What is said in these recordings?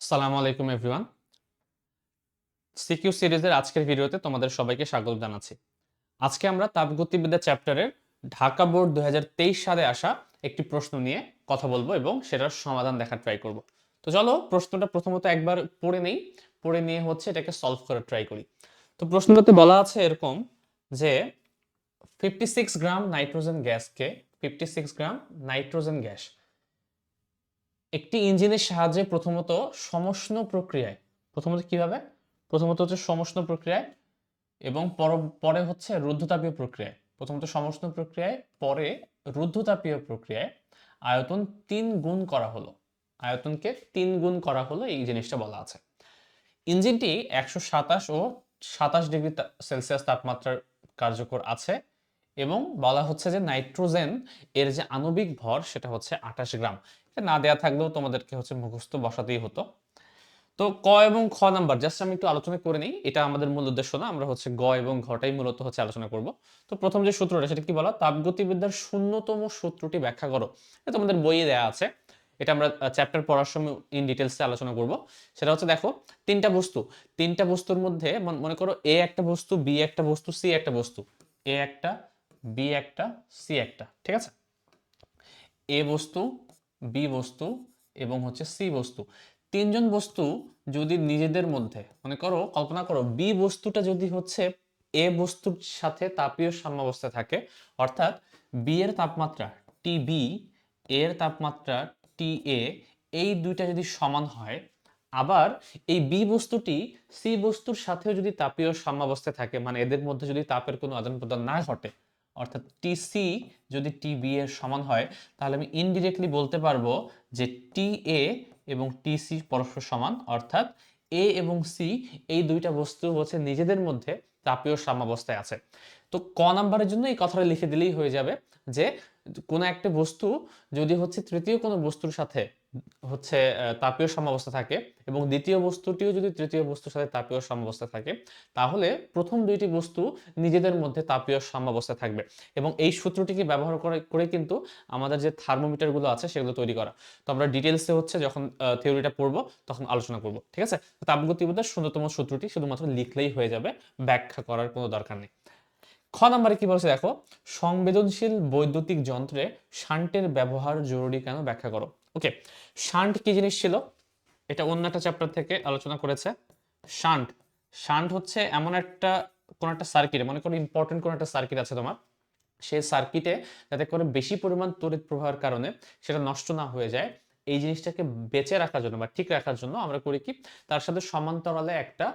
সালামু আলাইকুম everyone. CQ সিরিজের আজকের ভিডিওতে তোমাদের সবাইকে স্বাগত জানাচ্ছি। আজকে আমরা তাপগতিবিদ্যা চ্যাপ্টারের ঢাকা বোর্ড 2023 সালে আসা একটি প্রশ্ন নিয়ে কথা বলবো এবং সেটার সমাধান দেখার ট্রাই করব। তো চলো প্রশ্নটা প্রথমত একবার পড়ে নেই, পড়ে নিয়ে হচ্ছে এটাকে সলভ করার ট্রাই করি। তো প্রশ্নটাতে বলা আছে এরকম যে 56 গ্রাম নাইট্রোজেন গ্যাসকে 56 গ্রাম নাইট্রোজেন গ্যাস একটি ইঞ্জিনের সাহায্যে প্রথমত কিভাবে প্রথমত হচ্ছে সমষ্ণ প্রক্রিয়ায় এবং পরে হচ্ছে রুদ্ধতাপীয় প্রক্রিয়ায়, প্রথমত সমষ্ণ প্রক্রিয়ায় পরে রুদ্ধতাপীয় প্রক্রিয়ায় আয়তন 3 গুণ করা হলো, আয়তনকে 3 গুণ করা হলো, এই জিনিসটা বলা আছে। ইঞ্জিনটি 127 ও 27 ডিগ্রি সেলসিয়াস তাপমাত্রার কার্যকর আছে এবং বলা হচ্ছে যে নাইট্রোজেন এর যে আণবিক ভর সেটা হচ্ছে 28 গ্রাম। এটা না দেয়া থাকলেও তোমাদেরকে হচ্ছে মুখস্থ বসাতেই হতো। তো ক এবং খ নাম্বার জাস্ট আমি একটু আলোচনা করে নিই, এটা আমাদের মূল উদ্দেশ্য না, আমরা হচ্ছে গ এবং ঘটাই মূলত হচ্ছে আলোচনা করব। তো প্রথম যে সূত্রটা সেটা কি বলা, তাপগতিবিদ্যার শূন্যতম সূত্রটি ব্যাখ্যা করো। এটা তোমাদের বইয়ে দেয়া আছে, এটা আমরা চ্যাপ্টার পড়ার সময় ইন ডিটেলসে আলোচনা করব। সেটা হচ্ছে দেখো, তিনটা বস্তুর মধ্যে মনে করো এ একটা বস্তু, বি একটা বস্তু, সি একটা বস্তু, এ একটা, বি একটা, সি একটা, ঠিক আছে। এ বস্তু, বি বস্তু এবং হচ্ছে সি বস্তু, তিনজন বস্তু যদি নিজেদের মধ্যে মনে করো, কল্পনা করো বি বস্তুটা যদি হচ্ছে এ বস্তুর সাথে তাপীয় সাম্যাবস্থায় থাকে, অর্থাৎ বি এর তাপমাত্রা টি বি, এর তাপমাত্রা টি এ, এই দুইটা যদি সমান হয়, আবার এই বি বস্তুটি সি বস্তুর সাথেও যদি তাপীয় সাম্যাবস্থায় থাকে, মানে এদের মধ্যে যদি তাপের কোনো আদান প্রদান না ঘটে, অর্থাৎ টিসি যদি টিবি এর সমান হয়, তাহলে আমি ইনডিরেক্টলি বলতে পারবো যে টি এ এবং টিসি পরস্পর সমান, অর্থাৎ এ এবং সি এই দুইটা বস্তু হচ্ছে নিজেদের মধ্যে তাপীয় সাম্যাবস্থায় আছে। তো ক নাম্বারের জন্য এই কথাটা লিখে দিলেই হয়ে যাবে যে কোনো একটা বস্তু যদি হচ্ছে তৃতীয় কোনো বস্তুর সাথে হচ্ছে তাপীয় সাম্যাবস্থা থাকে এবং দ্বিতীয় বস্তুটিও যদি তৃতীয় বস্তুর সাথে তাপীয় সাম্যাবস্থা থাকে, তাহলে প্রথম দুইটি বস্তু নিজেদের মধ্যে তাপীয় সাম্যাবস্থায় থাকবে। এবং এই সূত্রটিকে ব্যবহার করে কিন্তু আমাদের যে থার্মোমিটারগুলো আছে সেগুলো তৈরি করা। তো আমরা ডিটেলসে হচ্ছে যখন থিওরিটা পড়বো তখন আলোচনা করব, ঠিক আছে। তাপগতিবিদ্যার শূন্যতম সূত্রটি শুধুমাত্র লিখলেই হয়ে যাবে, ব্যাখ্যা করার কোনো দরকার নেই। খ নম্বরে কি বলছে দেখো, সংবেদনশীল বৈদ্যুতিক যন্ত্রে শান্টের ব্যবহার জরুরি কেন, ব্যাখ্যা করো। ওকে, শান্ট কি জিনিস ছিল, এটা অন্য একটা চ্যাপ্টার থেকে আলোচনা করেছে। শান্ট, শান্ট হচ্ছে এমন একটা কোন একটা সার্কিট, মনে করো ইম্পর্টেন্ট কোন একটা সার্কিট আছে তোমার, সেই সার্কিটে যাতে করে বেশি পরিমাণ তড়িৎ প্রবাহের কারণে সেটা নষ্ট না হয়ে যায়, এই জিনিসটাকে বেঁচে রাখার জন্য বা ঠিক রাখার জন্য আমরা করি কি, তার সাথে সমান্তরালে একটা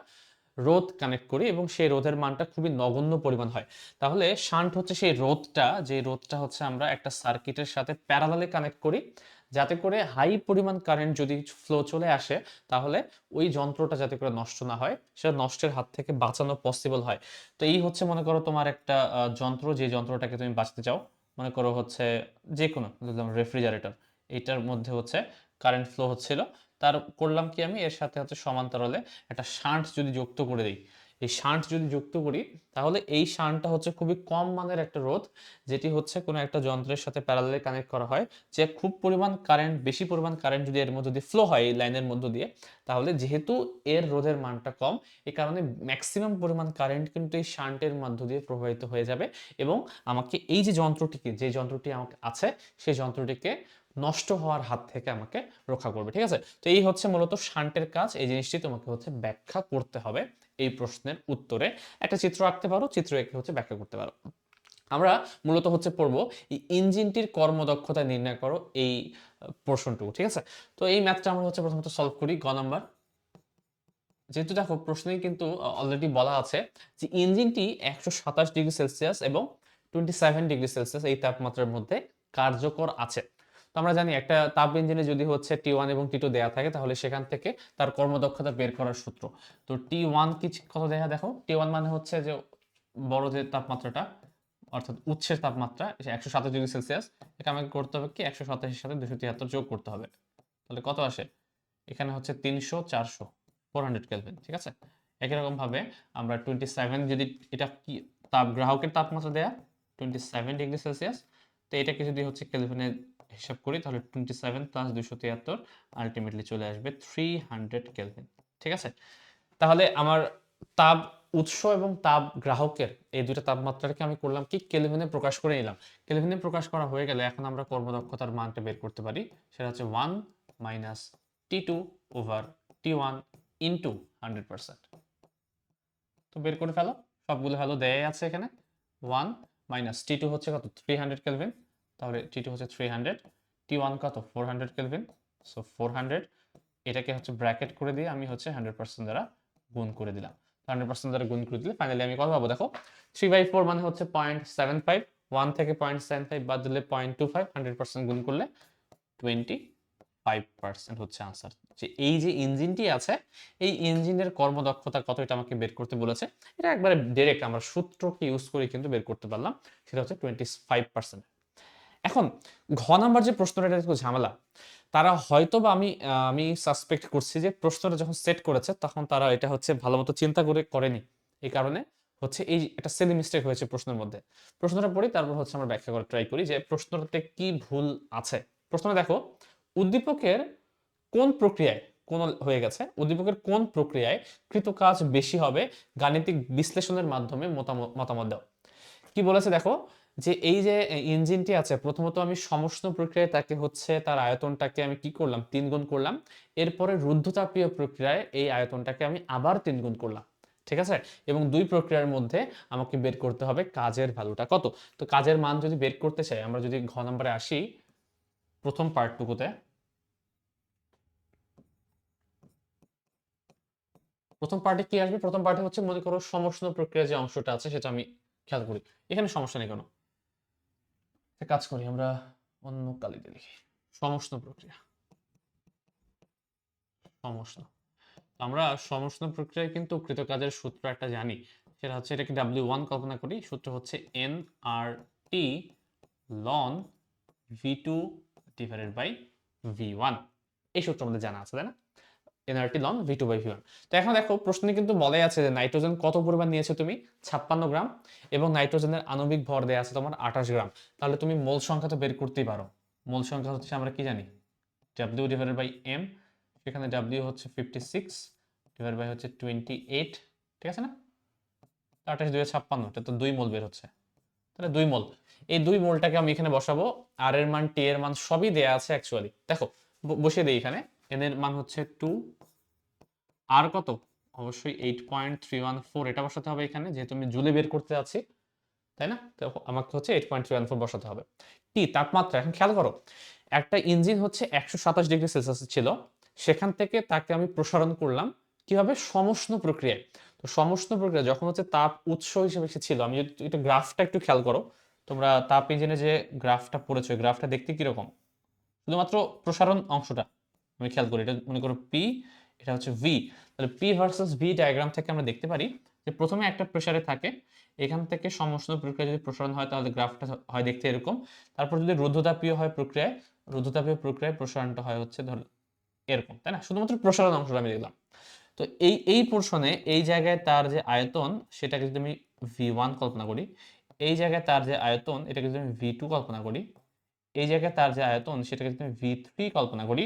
রোধ কানেক্ট করি এবং সেই রোধের মানটা খুবই নগণ্য পরিমাণ হয়। তাহলে শান্ট হচ্ছে সেই রোধটা, যে রোধটা হচ্ছে আমরা একটা সার্কিটের সাথে প্যারালালে কানেক্ট করি, যাতে করে হাই পরিমাণ কারেন্ট যদি ফ্লো চলে আসে, তাহলে ওই যন্ত্রটা যাতে করে নষ্ট না হয়, সেটা নষ্টের হাত থেকে বাঁচানো পসিবল হয়। তো এই হচ্ছে মনে করো তোমার একটা যন্ত্র, যে যন্ত্রটাকে তুমি বাঁচাতে চাও, মনে করো হচ্ছে যে কোনো রেফ্রিজারেটর, এইটার মধ্যে হচ্ছে কারেন্ট ফ্লো হচ্ছিল, তার করলাম কি আমি এর সাথে হচ্ছে সমান্তরালে একটা শান্ট যদি যুক্ত করে দিই, এই শান্ট যদি যুক্ত করি, তাহলে এই শান্টটা হচ্ছে খুবই কম মানের একটা রোধ, যেটি হচ্ছে কোনো একটা যন্ত্রের সাথে প্যারালালে কানেক্ট করা হয়, যে খুব পরিমাণ কারেন্ট, বেশি পরিমাণ কারেন্ট যদি এর মধ্যে দিয়ে ফ্লো হয় এই লাইনের মধ্য দিয়ে, তাহলে যেহেতু এর রোধের মানটা কম, এই কারণে ম্যাক্সিমাম পরিমাণ কারেন্ট কিন্তু এই শান্টের মধ্য দিয়ে প্রবাহিত হয়ে যাবে এবং আমাকে এই যে যন্ত্রটিকে, যে যন্ত্রটি আমাকে আছে, সেই যন্ত্রটিকে নষ্ট হওয়ার হাত থেকে আমাকে রক্ষা করবে, ঠিক আছে। তো এই হচ্ছে মূলত শান্টের কাজ, এই জিনিসটি তোমাকে হচ্ছে ব্যাখ্যা করতে হবে। এই প্রশ্নের উত্তরে একটা চিত্র আঁকতে পারো, চিত্র এঁকে হচ্ছে ব্যাখ্যা করতে পারো। আমরা মূলত হচ্ছে পড়বো এই ইঞ্জিনটির কর্মদক্ষতা নির্ণয় করো, এই পোর্শনটুকু, ঠিক আছে। তো এই ম্যাথটা আমরা হচ্ছে প্রথমত সলভ করি গ নাম্বার। যেহেতু দেখো প্রশ্নেই কিন্তু অলরেডি বলা আছে যে ইঞ্জিনটি 127 ডিগ্রি সেলসিয়াস এবং 27 ডিগ্রি সেলসিয়াস এই তাপমাত্রার মধ্যে কার্যকর আছে। তো আমরা জানি একটা তাপ ইঞ্জিনে যদি হচ্ছে T1 এবং T2 দেয়া থাকে, তাহলে সেখান থেকে তার কর্মদক্ষতা বের করার সূত্র। তো T1 কি কত দেয়া, দেখো T1 মানে হচ্ছে যে বড় যে তাপমাত্রাটা, অর্থাৎ উৎসের তাপমাত্রা 127 ডিগ্রি সেলসিয়াস, এটা আমাকে করতে হবে কি 127 এর সাথে 273 যোগ করতে হবে, তাহলে কত আসে, এখানে হচ্ছে 300, 400, 400 কেলভিন, ঠিক আছে। একই রকম ভাবে আমরা 27, যদি এটা কি গ্রাহকের তাপমাত্রা দেয়া 27 ডিগ্রি সেলসিয়াস, তো এটাকে যদি হচ্ছে কেলভিনে হিসাব করি তাহলে 27 প্লাস 273 আলটিমেটলি চলে আসবে 300 কেলভিন। ঠিক আছে, তাহলে আমার তাপ উৎস এবং তাপ গ্রাহকের এই দুইটা তাপমাত্রাকে আমি করলাম কি কেলভিনে প্রকাশ করে নিলাম। কেলভিনে প্রকাশ করা হয়ে গেলে এখন আমরা কর্মদক্ষতার মানটা বের করতে পারি, সেটা হচ্ছে 1 minus T2 over T1 into 100%। তো বের করে ফেলো, সবগুলো ভ্যালু দেয়াই আছে এখানে। 1 মাইনাস T2 হচ্ছে কত 300 কেলভিন, তাহলে T2 হচ্ছে 300, T1 কত 400 কেলভিন, সো 400 এটাকে হচ্ছে ব্র্যাকেট করে দিয়ে আমি হচ্ছে 100% দ্বারা গুণ করে দিলাম। 100% দ্বারা গুণ করে দিলে ফাইনালি আমি কত পাবো দেখো, 3/4 মানে হচ্ছে 0.75, 1 থেকে 0.75 বাদ দিলে 0.25, 100% গুণ করলে 25% হচ্ছে আনসার। যে এই যে ইঞ্জিনটি আছে এই ইঞ্জিনের কর্মদক্ষতা কত এটা আমাকে বের করতে বলেছে, এটা একবারে ডাইরেক্ট আমরা সূত্রকে ইউজ করে কিন্তু বের করতে পারলাম, সেটা হচ্ছে 25%। এখন ঘ নাম্বার যে প্রশ্নটা, এটা একটু ঝামেলা। তারা হয়তো বা আমি সাসপেক্ট করছি যে প্রশ্নটা যখন সেট করেছে তখন তারা এটা হচ্ছে ভালো মতো চিন্তা করে করেনি, এই কারণে হচ্ছে এই একটা সিলি মিস্টেক হয়েছে প্রশ্নের মধ্যে। প্রশ্নটা পড়ি তারপর হচ্ছে আমরা ব্যাখ্যা করে ট্রাই করি যে প্রশ্নটাতে কি ভুল আছে। প্রশ্নটা দেখো, উদ্দীপকের কোন প্রক্রিয়ায় কোন হয়ে গেছে, উদ্দীপকের কোন প্রক্রিয়ায় কৃত কাজ বেশি হবে গাণিতিক বিশ্লেষণের মাধ্যমে মতামত দাও। কি বলেছে দেখো, যে এই যে ইঞ্জিনটি আছে প্রথমত আমি সমষ্ণ প্রক্রিয়ায় তাকে হচ্ছে তার আয়তনটাকে আমি কি করলাম 3 গুণ করলাম, এরপরে রুদ্ধতাপীয় প্রক্রিয়ায় এই আয়তনটাকে আমি আবার 3 গুণ করলাম। ঠিক আছে, এবং দুই প্রক্রিয়ার মধ্যে আমাকে বের করতে হবে কাজের ভ্যালুটা কত। তো কাজের মান যদি বের করতে চাই, আমরা যদি ঘ নম্বরে আসি প্রথম পার্টটুকুতে, প্রথম পার্টে কি আসবে, প্রথম পার্টে হচ্ছে মনে করো সমষ্ণ প্রক্রিয়া যে অংশটা আছে সেটা আমি খেয়াল করি, এখানে সমস্যা নেই কোনো, কাজ করি আমরা অন্য কালিতে লিখি সমষ্ণ প্রক্রিয়া। সমষ্ণ, আমরা সমষ্ণ প্রক্রিয়ায় কিন্তু কৃতকাজের সূত্র একটা জানি, সেটা হচ্ছে এটাকে W1 কল্পনা করি, সূত্র হচ্ছে nRT ln V2 divided by V1। এই সূত্র আমাদের জানা আছে তাই না, nRT ln V2 by V1। তো এখন দেখো প্রশ্নে কিন্তু বলে আছে যে নাইট্রোজেন কত পরিমাণ নিয়েছো তুমি 56 গ্রাম, এবং নাইট্রোজেনের আণবিক ভর দেয়া আছে তোমার 28 গ্রাম। তাহলে তুমি মোল সংখ্যা তো বের করতেই পারো। মোল সংখ্যা হচ্ছে আমরা কি জানি W ডিভাইডেড বাই M, সেখানে W হচ্ছে 56 ডিভাইড বাই হচ্ছে 28, ঠিক আছে না, 28 2 56, এটা তো 2 মোল বের হচ্ছে, তাহলে 2 মোল। এই 2 মোলটাকে আমি এখানে বসাবো, আর এর মান টি এর মান সবই দেয়া আছে অ্যাকচুয়ালি, দেখো বসিয়ে দেই এখানে, এন এর মান হচ্ছে 2, আর কত অবশ্যই 8.314, এটা বসাতে হবে এখানে যেহেতু আমি জুলে বের করতে যাচ্ছি তাই না, তো আমাকে হচ্ছে 8.314 বসাতে হবে। টি তাপমাত্রা, এখন খেয়াল করো একটা ইঞ্জিন হচ্ছে 127 ডিগ্রি সেলসিয়াস ছিল, সেখান থেকে তাকে আমি প্রসারণ করলাম কিভাবে সমষ্ণ প্রক্রিয়ায়। তো সমষ্ণ প্রক্রিয়া যখন হচ্ছে তাপ উৎস হিসেবে সে ছিল, আমি যদি এটা গ্রাফটা একটু খেয়াল করো, তোমরা তাপ ইঞ্জিনে যে গ্রাফটা পড়েছো গ্রাফটা দেখতে কিরকম, শুধুমাত্র প্রসারণ অংশটা আমি খেয়াল করি, এটা মনে করো পি, এটা হচ্ছে ভি, তাহলে পি ভার্সেস ভি ডায়াগ্রাম থেকে আমরা দেখতে পারি যে প্রথমে একটা প্রেসারে থাকে, এখান থেকে সমষ্ণ প্রক্রিয়া যদি প্রসারণ হয় তাহলে গ্রাফটা হয় দেখতে এরকম, তারপর যদি রুদ্ধতাপীয় হয় প্রক্রিয়ায়, রুদ্ধতাপীয় প্রক্রিয়ায় প্রসারণটা হয় হচ্ছে ধর এরকম, তাই না, শুধুমাত্র প্রসারণ অংশটা আমি দেখলাম। তো এই পোর্শনে এই জায়গায় তার যে আয়তন সেটাকে যদি আমি V1 কল্পনা করি, এই জায়গায় তার যে আয়তন এটাকে যদি আমি V2 কল্পনা করি, এই জায়গায় তার যে আয়তন সেটাকে যদি আমি V3 কল্পনা করি,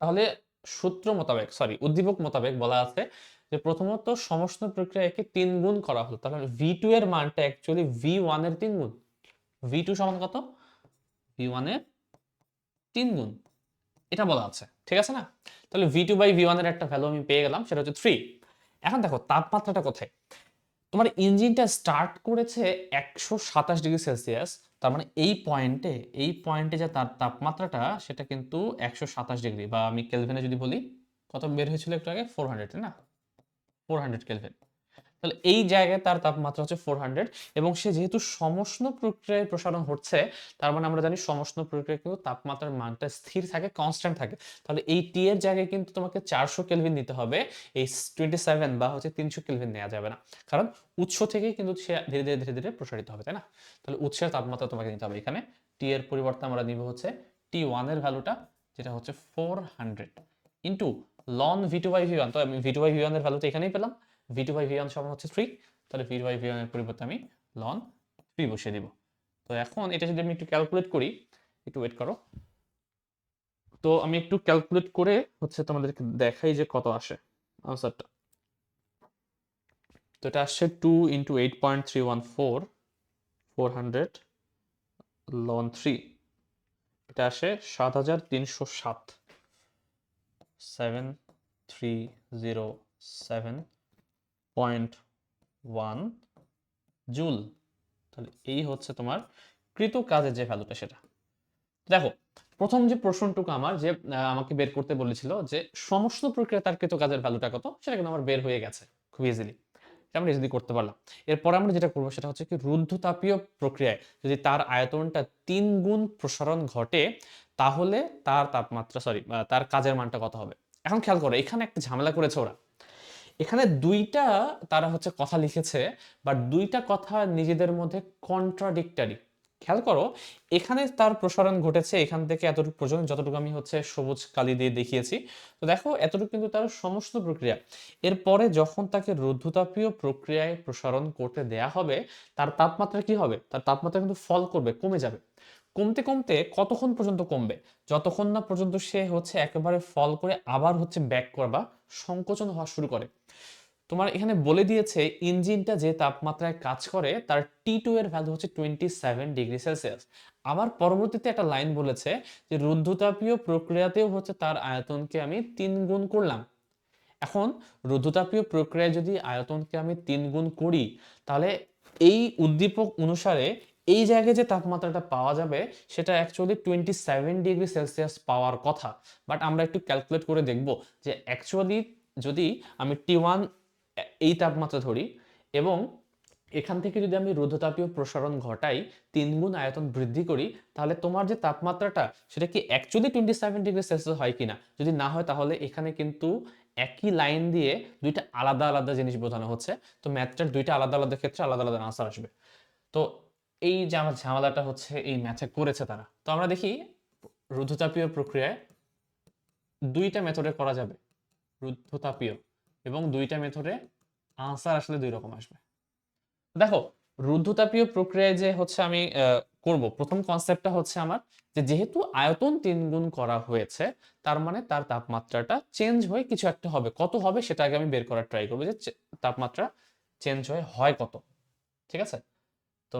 তাহলে সূত্র মোতাবেক সরি উদ্দীপক মোতাবেক বলা আছে যে প্রথমত সমষ্ণ প্রক্রিয়াকে 3 গুণ করা হলো, তাহলে V2 এর মানটা অ্যাকচুয়ালি V1 এর 3 গুণ। V2 সমান কত, V1 এর 3 গুণ, এটা বলা আছে, ঠিক আছে না। তাহলে V2 বাই V1 এর একটা ভ্যালু আমি পেয়ে গেলাম, সেটা হচ্ছে 3। এখন দেখো তাপমাত্রাটা কোথায়, তোমার ইঞ্জিনটা স্টার্ট করেছে 127 ডিগ্রি সেলসিয়াস, তার মানে এই পয়েন্টে যে তার তাপমাত্রাটা সেটা কিন্তু 127 ডিগ্রি, বা আমি কেলভিনে যদি বলি কত বের হয়েছিল একটু আগে 400, তাই না, 400 কেলভিন। তাহলে এই জায়গায় তার তাপমাত্রা হচ্ছে 400, এবং সে যেহেতু সমষ্ণ প্রক্রিয়ায় প্রসারণ হচ্ছে, তার মানে আমরা জানি সমষ্ণ প্রক্রিয়ায় কিন্তু তাপমাত্রার মানটা স্থির থাকে, কনস্ট্যান্ট থাকে। তাহলে এই টি এর জায়গায় কিন্তু তোমাকে 400 কেলভিন নিতে হবে, এই 27 বা হচ্ছে 300 কেলভিন নেওয়া যাবে না, কারণ উৎস থেকেই কিন্তু সে ধীরে ধীরে ধীরে ধীরে প্রসারিত হবে, তাই না। তাহলে উৎসের তাপমাত্রা তোমাকে নিতে হবে, এখানে টি এর পরিবর্তে আমরা নিব হচ্ছে T1 এর ভ্যালুটা, যেটা হচ্ছে 400 into loan V2 by V1, তো আমি V2 বাই V1 এর ভ্যালু তো এখানেই পেলাম, V2 বাই V1 সমান হচ্ছে 3, তাহলে V2 বাই V1 এর পরিবর্তে আমি লন 3 বসিয়ে দিব। তো এখন এটা যদি আমি একটু ক্যালকুলেট করি, একটু ওয়েট করো। তো আমি একটু ক্যালকুলেট করে হচ্ছে তোমাদেরকে দেখাই যে কত আসে আনসারটা। তো এটা আসছে 2 ইন্টু 8.314 400 লন 3, এটা আসে 7307 7307.1 জুল। তাহলে এই হচ্ছে তোমার কৃত কাজের যে ভ্যালুটা সেটা। দেখো, প্রথম যে প্রশ্নটুকু আমার যে আমাকে বের করতে বলেছিল যে সমস্ত প্রক্রিয়া তার কৃত কাজের ভ্যালুটা কত, সেটা কিন্তু আমার বের হয়ে গেছে খুব ইজিলি। এটা আমরা ইজিলি করতে পারলাম। এরপর আমরা যেটা করবো সেটা হচ্ছে কি, রুদ্ধতাপীয় প্রক্রিয়ায় যদি তার আয়তনটা 3 গুণ প্রসারণ ঘটে তাহলে তার তাপমাত্রা তার কাজের মানটা কত হবে। এখন খেয়াল করো, এখানে একটা ঝামেলা করেছে ওরা। এখানে দুইটা তারা হচ্ছে কথা লিখেছে, বাট দুইটা কথা নিজেদের মধ্যে কন্ট্রাডিক্টরি। খেয়াল করো, এখানে তার প্রসারণ ঘটেছে এখান থেকে এতটুকু পর্যন্ত, যতটুকু আমি হচ্ছে সবুজ কালি দিয়ে দেখিয়েছি। তো দেখো, এতটুকু কিন্তু তার সমস্ত প্রক্রিয়া। এরপরে যখন তাকে রুদ্ধতাপীয় প্রক্রিয়ায় প্রসারণ করতে দেয়া হবে, তার তাপমাত্রা কি হবে? তার তাপমাত্রা কিন্তু ফল করবে, কমে যাবে। কমতে কমতে কতক্ষণ পর্যন্ত কমবে? যতক্ষণ না পর্যন্ত সে হচ্ছে একেবারে ফল করে আবার হচ্ছে ব্যাক করবা সংকোচন হওয়া শুরু করে। তোমার এখানে বলে দিয়েছে ইঞ্জিনটা যে তাপমাত্রায় কাজ করে তার T2 এর ভ্যালু হচ্ছে 27°C। আবার পরবর্তীতে একটা লাইন বলেছে যে রুদ্ধতাপীয় প্রক্রিয়াতেও হচ্ছে তার আয়তনকে আমি 3 গুণ করলাম। এখন রুদ্ধতাপীয় প্রক্রিয়ায় যদি আয়তনকে আমি 3 গুণ করি, তাহলে এই উদ্দীপক অনুসারে এই জায়গায় যে তাপমাত্রাটা পাওয়া যাবে সেটা অ্যাকচুয়ালি 27°C পাওয়ার কথা। বাট আমরা একটু ক্যালকুলেট করে দেখব যে অ্যাকচুয়ালি যদি আমি T1 এই তাপমাত্রা ধরি এবং এখান থেকে যদি আমি রুদ্ধতাপীয় প্রসারণ ঘটাই, 3 গুণ আয়তন বৃদ্ধি করি, তাহলে তোমার যে তাপমাত্রাটা সেটা কি অ্যাকচুয়ালি 27°C হয় কিনা। যদি না হয় তাহলে এখানে কিন্তু একই লাইন দিয়ে দুইটা আলাদা আলাদা জিনিস বোঝানো হচ্ছে। তো ম্যাথটার দুইটা আলাদা আলাদা ক্ষেত্রে আলাদা আলাদা আনসার আসবে। তো এই যে আমার ঝামেলাটা হচ্ছে এই ম্যাথে করেছে তারা। তো আমরা দেখি রুদ্ধতাপীয় প্রক্রিয়ায় দুইটা মেথডে করা যাবে, রুদ্ধতাপীয়, এবং দুইটা মেথডে আনসার আসলে দুই রকম আসবে। দেখো, রুদ্ধতাপীয় প্রক্রিয়ায় যে হচ্ছে আমি করব, প্রথম কনসেপ্টটা হচ্ছে আমার যে যেহেতু আয়তন 3 গুণ করা হয়েছে, তার মানে তার তাপমাত্রাটা চেঞ্জ হয়ে কিছু একটা হবে। কত হবে সেটা আগে আমি বের করার ট্রাই করবো যে তাপমাত্রা চেঞ্জ হয়ে হয় কত। ঠিক আছে? তো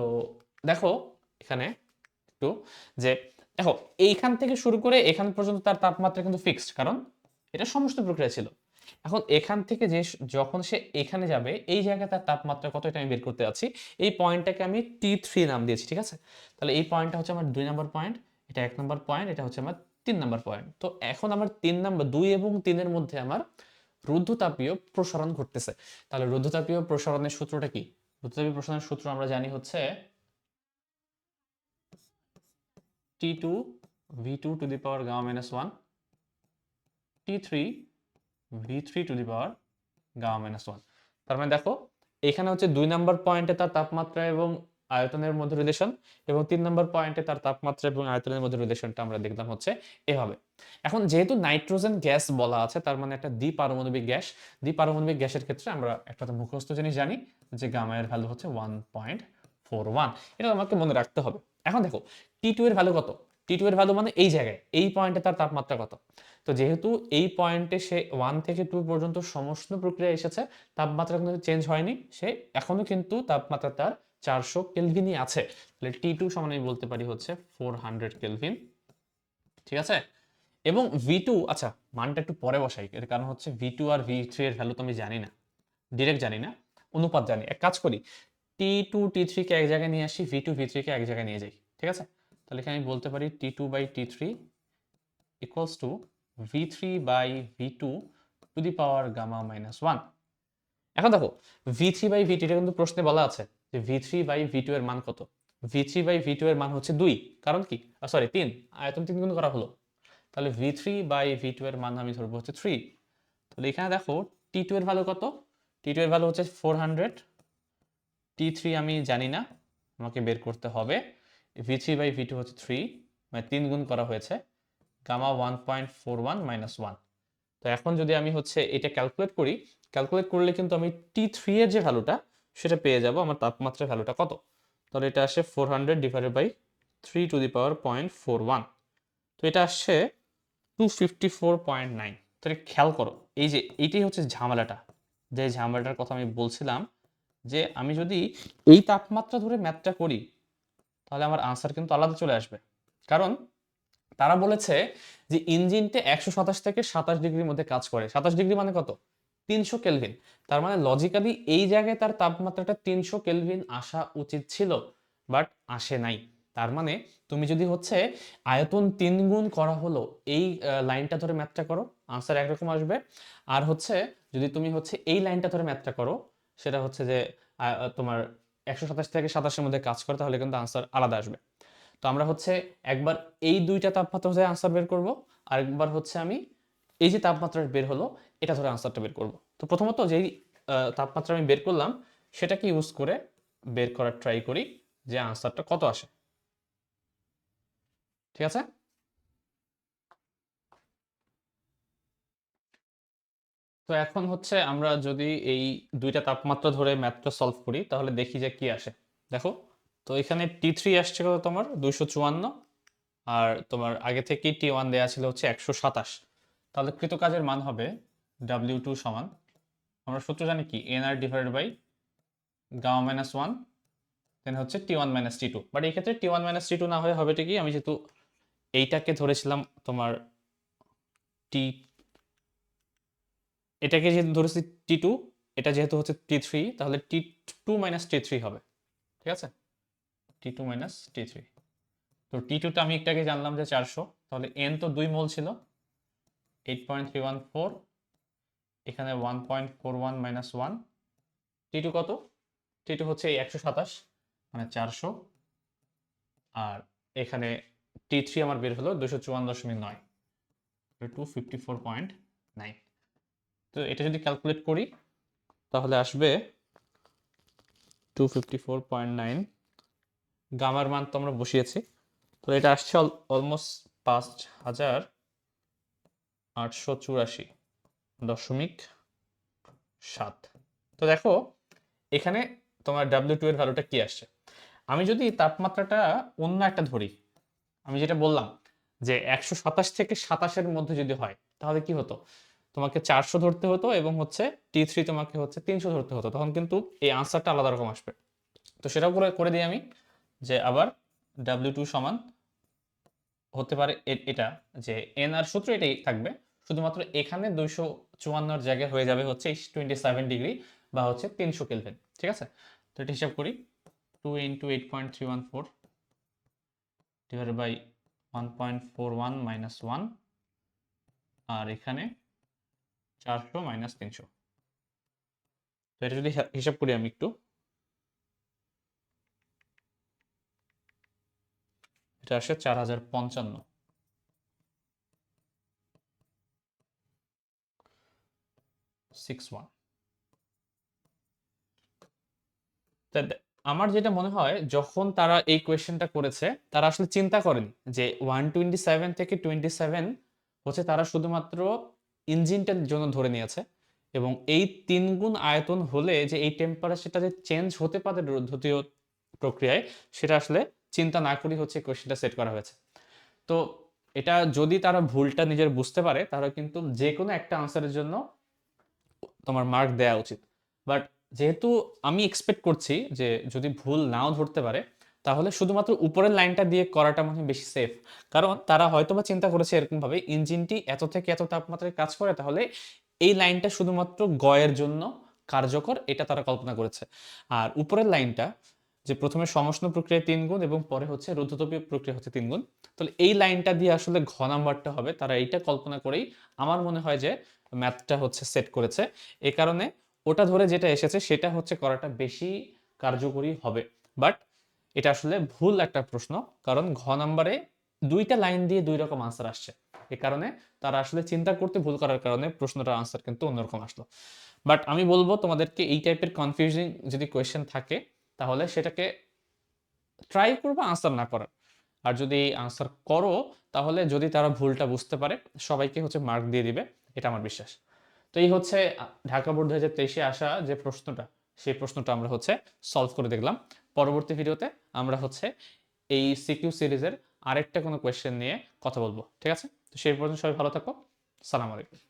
দেখো এখানে একটু যে দেখো, এইখান থেকে শুরু করে এখান পর্যন্ত তার তাপমাত্রা কিন্তু ফিক্সড, কারণ এটা সমস্ত প্রক্রিয়া ছিল। এখন এখান থেকে যে যখন সে এখানে যাবে এই জায়গায় তার তাপমাত্রা কত এটা আমি বের করতে যাচ্ছি। এই পয়েন্টটাকে আমি T3 নাম দিয়েছি, ঠিক আছে? তাহলে এই পয়েন্টটা হচ্ছে আমার 2 নম্বর পয়েন্ট, এটা 1 নম্বর পয়েন্ট, এটা হচ্ছে আমার 3 নম্বর পয়েন্ট। তো এখন আমার 3 নম্বর 2 এবং 3 এর মধ্যে আমার রুদ্ধতাপীয় প্রসারণ ঘটতেছে। তাহলে রুদ্ধতাপীয় প্রসারণের সূত্রটা কি? রুদ্ধতাপীয় প্রসারণের সূত্র আমরা জানি হচ্ছে T2 V2 to the power gamma minus 1 T3 V3 to the power gamma minus 1। তার মানে দেখো, এখানে হচ্ছে 2 নাম্বার পয়েন্টে তার তাপমাত্রা এবং আয়তনের মধ্যে রিলেশন, এবং 3 নাম্বার পয়েন্টে তার তাপমাত্রা এবং আয়তনের মধ্যে রিলেশনটা আমরা দেখলাম হচ্ছে এভাবে। এখন যেহেতু নাইট্রোজেন গ্যাস বলা আছে, তার মানে একটা দ্বিপারমাণবিক গ্যাস। দ্বিপারমাণবিক গ্যাসের ক্ষেত্রে আমরা একটা তো মুখস্থ জিনিস জানি যে গামা এর ভ্যালু হচ্ছে 1.41। এটা আমাকে মনে রাখতে হবে। এখন দেখো, T2 এর ভ্যালু কত? T2 এর ভ্যালু মানে এই জায়গায় এই পয়েন্টে তার তাপমাত্রা কত। তো যেহেতু এই পয়েন্টে সে 1 থেকে 2 পর্যন্ত সমস্ত প্রক্রিয়া এসেছে, তাপমাত্রা কিন্তু চেঞ্জ হয়নি, সে এখনো কিন্তু তাপমাত্রা তার 400 কেলভিনই আছে। তাহলে T2 সমান আমি বলতে পারি হচ্ছে 400 কেলভিন। ঠিক আছে? এবং V2, আচ্ছা মানটা একটু পরে বসাই, এর কারণ হচ্ছে V2 আর V3 এর ভ্যালু তো আমি জানি না, ডিরেক্ট জানি না, অনুপাত জানি। এক কাজ করি, T2 T3 কে এক জায়গায় নিয়ে আসি, V2 V3 কে এক জায়গায় নিয়ে যাই। ঠিক আছে? তাহলে এখানে আমি বলতে পারি T2 by T3 equals to V3 by V2 to the power gamma minus 1। এখন দেখো, V3 by V2 এটা কিন্তু প্রশ্নে বলা আছে যে V3 by V2 এর মান কত। V3 by V2 এর মান হচ্ছে 2, কারণ কি, সরি 3, আয়তন 3 গুণ করা হলো। তাহলে V3 by V2 এর মান আমি ধরবো হচ্ছে 3। তাহলে এখানে দেখো T2 এর ভ্যালু কত? T2 এর ভ্যালু হচ্ছে 400, T3 আমি জানি না, আমাকে বের করতে হবে। V3 by V2 হচ্ছে 3, মানে 3 গুণ করা হয়েছে, গামা 1.41 মাইনাস 1। তো এখন যদি আমি হচ্ছে এটা ক্যালকুলেট করি, ক্যালকুলেট করলে কিন্তু আমি T3 এর যে ভ্যালুটা সেটা পেয়ে যাব, আমার তাপমাত্রার ভ্যালুটা কত। তাহলে এটা আসে 400 ডিভাইডেড বাই 3^.41। তো এটা আসছে 254.9। তো এটা খেয়াল করো, এই যে এইটাই হচ্ছে ঝামেলাটা, যে ঝামেলাটার কথা আমি বলছিলাম, যে আমি যদি এই তাপমাত্রা ধরে ম্যাথটা করি তাহলে আমার আনসার কিন্তু আলাদা চলে আসবে। কারণ তারা বলেছে যে ইঞ্জিনটা 127 থেকে 27 ডিগ্রির মধ্যে কাজ করে। 27 ডিগ্রি মানে কত? 300 কেলভিন। তার মানে লজিক্যালি এই জায়গায় তার তাপমাত্রাটা 300 কেলভিন আসা উচিত ছিল, বাট আসে নাই। তার মানে তুমি যদি হচ্ছে আয়তন 3 গুণ করা হলো এই লাইনটা ধরে ম্যাথটা করো, আনসার একরকম আসবে। আর হচ্ছে যদি তুমি হচ্ছে এই লাইনটা ধরে ম্যাথটা করো, সেটা হচ্ছে যে তোমার 127 থেকে 27-এর মধ্যে কাজ করে, তাহলে কিন্তু আনসার আলাদা আসবে। তো আমরা হচ্ছে একবার এই দুইটা তাপমাত্রা ধরে আনসার বের করব, আর একবার হচ্ছে আমি এই যে তাপমাত্রা বের হলো এটা ধরে আনসারটা বের করব। তো প্রথমত যেই তাপমাত্রা আমি বের করলাম সেটাকে ইউজ করে বের করার ট্রাই করি যে আনসারটা কত আসে। ঠিক আছে? তো এখন হচ্ছে আমরা যদি এই দুইটা তাপমাত্রা ধরে ম্যাথটা সলভ করি তাহলে দেখি যে কি আসে। দেখো, তো এখানে T3 আসছে কত তোমার 254, আর তোমার আগে থেকেই T1 দেয়া ছিল হচ্ছে 127। তাহলে কৃত কাজের মান হবে W2 সমান, আমরা সূত্র জানি কি, NR divided by gamma minus 1 then হচ্ছে T1 মাইনাস T2। বাট এই ক্ষেত্রে T1 মাইনাস T2 না হয়ে হবে কি, আমি যেহেতু এইটাকে ধরেছিলাম তোমার টি, এটাকে যেহেতু ধরেছি T2, এটা যেহেতু হচ্ছে T3, তাহলে T2 মাইনাস T3 হবে। ঠিক আছে, T2 মাইনাস T3। তো T2টা আমি একটু আগে জানলাম যে 400, তাহলে N তো 2 মোল ছিল, 8.314, এখানে 1.41 মাইনাস 1। T2 কত? T2 হচ্ছে এই 127 মানে 400, আর এখানে T3 আমার বের হলো 254.9, 254.9। তো এটা যদি ক্যালকুলেট করি তাহলে আসবে 254.9। গামার মান তো আমরা বসিয়েছি, তো এটা আসছে অলমোস্ট 5884.7। তো দেখো এখানে তোমার W2 এর ভ্যালুটা কি আসছে। আমি যদি তাপমাত্রাটা অন্য একটা ধরি, আমি যেটা বললাম যে 127 থেকে 27-এর মধ্যে যদি হয় তাহলে কি হতো, তোমাকে 400 ধরতে হতো এবং হচ্ছে T3 তোমাকে হচ্ছে 300 ধরতে হতো, তখন কিন্তু এই আনসারটা আলাদা রকম আসবে। তো সেটাও করে করে দিই আমি, যে আবার W2 সমান হতে পারে এটা, যে NR সূত্র এটাই থাকবে, শুধুমাত্র এখানে 254 জায়গায় হয়ে যাবে হচ্ছে 27 ডিগ্রি বা হচ্ছে 300 কেলভিন। ঠিক আছে, তো এটা হিসাব করি, 2 ইন্টু 8.314 ডিভাইডেড বাই 1.41 মাইনাস 1, আর এখানে 400 মাইনাস 300। তো এটা যদি হিসাব করি আমি একটু, এটা আসে 4055। আমার যেটা মনে হয় যখন তারা এই কোয়েশ্চেনটা করেছে তারা আসলে চিন্তা করেন যে 127 থেকে 27 হচ্ছে তারা শুধুমাত্র ইঞ্জিনটার জন্য ধরে নিয়েছে, এবং এই 3 গুণ আয়তন হলে যে এই টেম্পারেচারটা যে চেঞ্জ হতে পারে রুদ্ধতীয় প্রক্রিয়ায়, সেটা আসলে চিন্তা না করেই হচ্ছে কোয়েশ্চেনটা সেট করা হয়েছে। তো এটা যদি তারা ভুলটা নিজের বুঝতে পারে তাহলে কিন্তু যে কোনো একটা আনসারের জন্য তোমার মার্ক দেওয়া উচিত। বাট যেহেতু আমি এক্সপেক্ট করছি যে যদি ভুল নাও ধরতে পারে তাহলে শুধুমাত্র উপরের লাইনটা দিয়ে করাটা মনে হয় বেশি সেফ। কারণ তারা হয়তোবা চিন্তা করেছে এরকমভাবে, ইঞ্জিনটি এত থেকে এত তাপমাত্রায় কাজ করে, তাহলে এই লাইনটা শুধুমাত্র গয়ের জন্য কার্যকর, এটা তারা কল্পনা করেছে। আর উপরের লাইনটা যে প্রথমে সমষ্ণ প্রক্রিয়ায় 3 গুণ এবং পরে হচ্ছে রুদ্ধতাপীয় প্রক্রিয়া হচ্ছে 3 গুণ, তাহলে এই লাইনটা দিয়ে আসলে ঘ নাম্বারটা হবে, তারা এইটা কল্পনা করেই আমার মনে হয় যে ম্যাথটা হচ্ছে সেট করেছে। এ কারণে ওটা ধরে যেটা এসেছে সেটা হচ্ছে করাটা বেশি কার্যকরী হবে। বাট এটা আসলে ভুল একটা প্রশ্ন, কারণ ঘ নাম্বারে দুইটা লাইন দিয়ে দুই রকম আনসার আসছে। এ কারণে তারা আসলে চিন্তা করতে ভুল করার কারণে প্রশ্নটার আনসার কিন্তু অন্যরকম আসলো। বাট আমি বলবো তোমাদেরকে এই টাইপের কনফিউজিং যদি কোয়েশ্চেন থাকে তাহলে সেটাকে ট্রাই করবো আনসার না করার। আর যদি আনসার করো তাহলে যদি তারা ভুলটা বুঝতে পারে সবাইকে হচ্ছে মার্ক দিয়ে দিবে, এটা আমার বিশ্বাস। তো এই হচ্ছে ঢাকা বোর্ড 2023-এ আসা যে প্রশ্নটা, সেই প্রশ্নটা আমরা হচ্ছে সলভ করে দেখলাম। পরবর্তী ভিডিওতে আমরা হচ্ছে এই সিকিউ সিরিজের আরেকটা কোনো কোয়েশ্চেন নিয়ে কথা বলবো, ঠিক আছে? তো সেই পর্যন্ত সবাই ভালো থাকো। সালাম আলাইকুম।